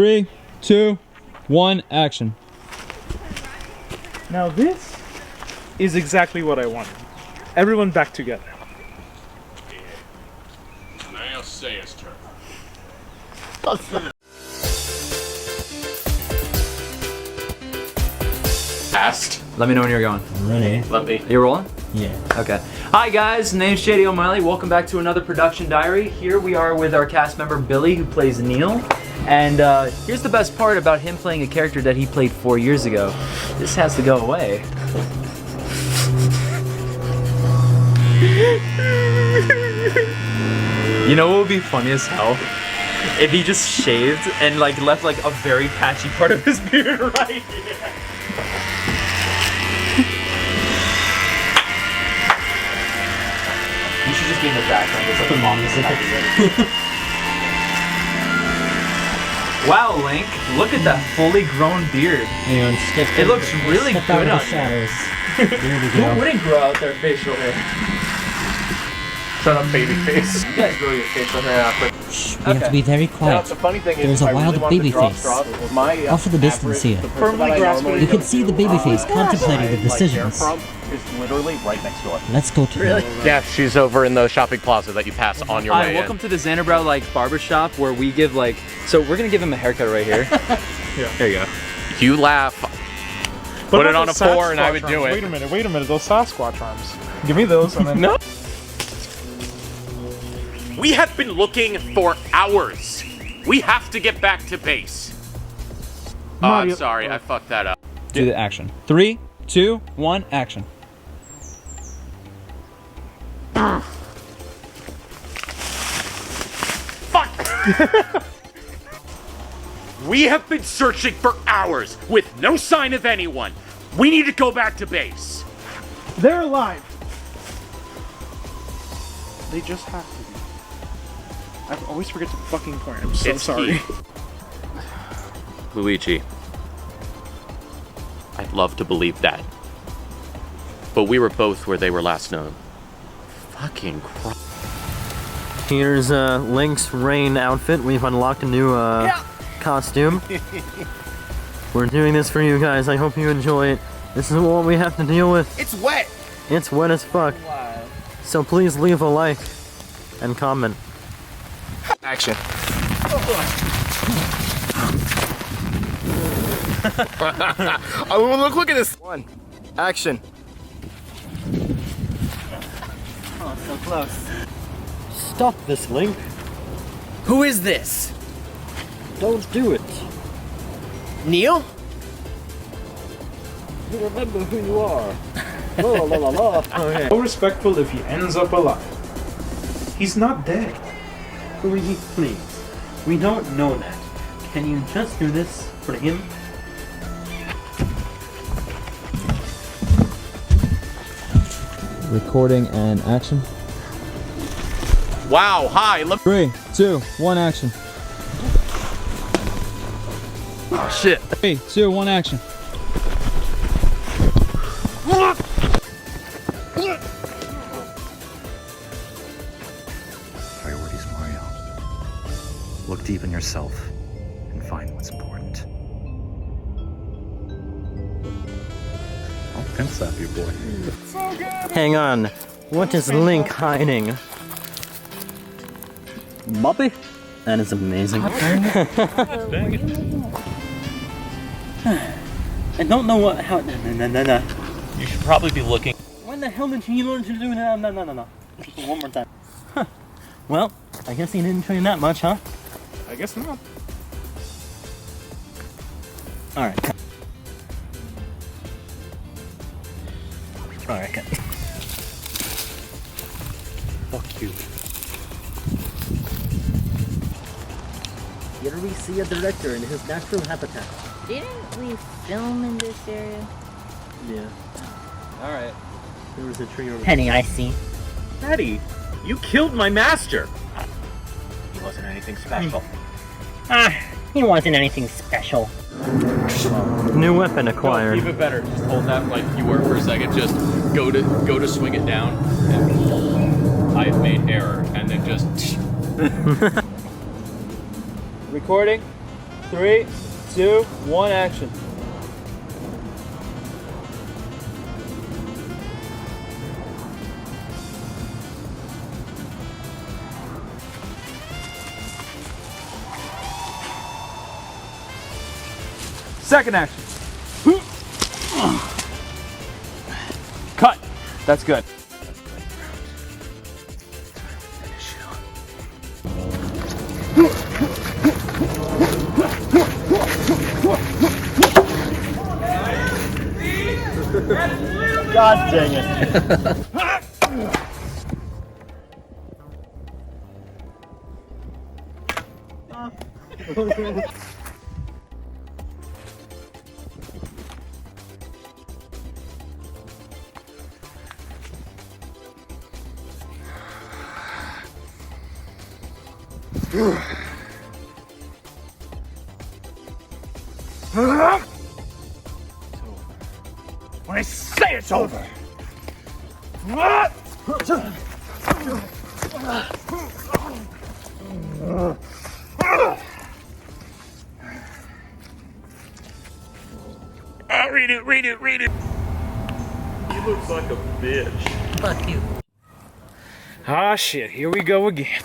3, 2, 1, action. Now this is exactly what I wanted. Everyone back together. Now say his turn. Fast. Let me know when you're going. Ready? Let me. You rolling? Yeah. Okay. Hi guys, name's Shady O'Malley. Welcome back to another production diary. Here we are with our cast member Billy, who plays Neil. And here's the best part about him playing a character that he played 4 years ago. This has to go away. You know what would be funny as hell? If he just shaved and like left like a very patchy part of his beard right here. You should just be in the background. It's like the mom music. Wow, Link! Look at that fully grown beard. It looks really good on you. Who wouldn't grow out their facial hair? Shut up, baby face. You guys grow your facial hair out quick. We have to be very quiet. The funny thing There's is, a wild baby face. Off in the distance here. You can see the baby face contemplating the decisions. Is literally right next door. Let's go to Really? Yeah, she's over in the shopping plaza that you pass on your way Welcome to the Zaandarbrow like barber shop where we give like. So we're gonna give him a haircut right here. Yeah. There you go. You laugh. Put it on a 4 and I would do it. Wait a minute, those Sasquatch arms. Give me those and then... No. We have been looking for hours. We have to get back to base. Oh, I'm sorry, I fucked that up. Do the action. 3, 2, 1, action. Fuck! We have been searching for hours with no sign of anyone. We need to go back to base. They're alive. They just have to be. I always forget to fucking point. I'm so sorry. Luigi, I'd love to believe that. But we were both where they were last known. Fucking Christ. Here's Link's rain outfit. We've unlocked a new costume. We're doing this for you guys. I hope you enjoy it. This is what we have to deal with. It's wet! It's wet as fuck. Wow. So please leave a like and comment. Action. Oh, look at this. 1. Action. Oh, so close. Stop this, Link. Who is this? Don't do it. Neil? You remember who you are. La la la la. Okay. So respectful if he ends up alive. He's not dead. Luigi, please. We don't know that. Can you just do this for him? Recording and action. Wow, hi. 3, 2, 1, action. Oh, shit. 3, 2, 1, action. Priorities, Mario. Look deep in yourself and find what's important. I'll pimp slap you, boy. Hang on. What is Link hiding? Bobby? That is amazing. I don't know what. How. No. You should probably be looking. When the hell did he learn to do that? No. One more time. Huh. Well, I guess he didn't train that much, huh? I guess not. Alright. Alright, cut. Fuck you. Here we see a director in his natural habitat. Didn't we film in this area? Yeah. Alright. There was a tree over Penny, I see. Daddy, you killed my master. He wasn't anything special. He wasn't anything special. New weapon acquired. Even better, just hold that like you were for a second. Just go to swing it down, and I have made error, and then just. Recording 3, 2, 1, action. Second action. Cut. That's good. God dang it. When I say it's over. Read it. He looks like a bitch. Fuck you. Ah, shit, here we go again.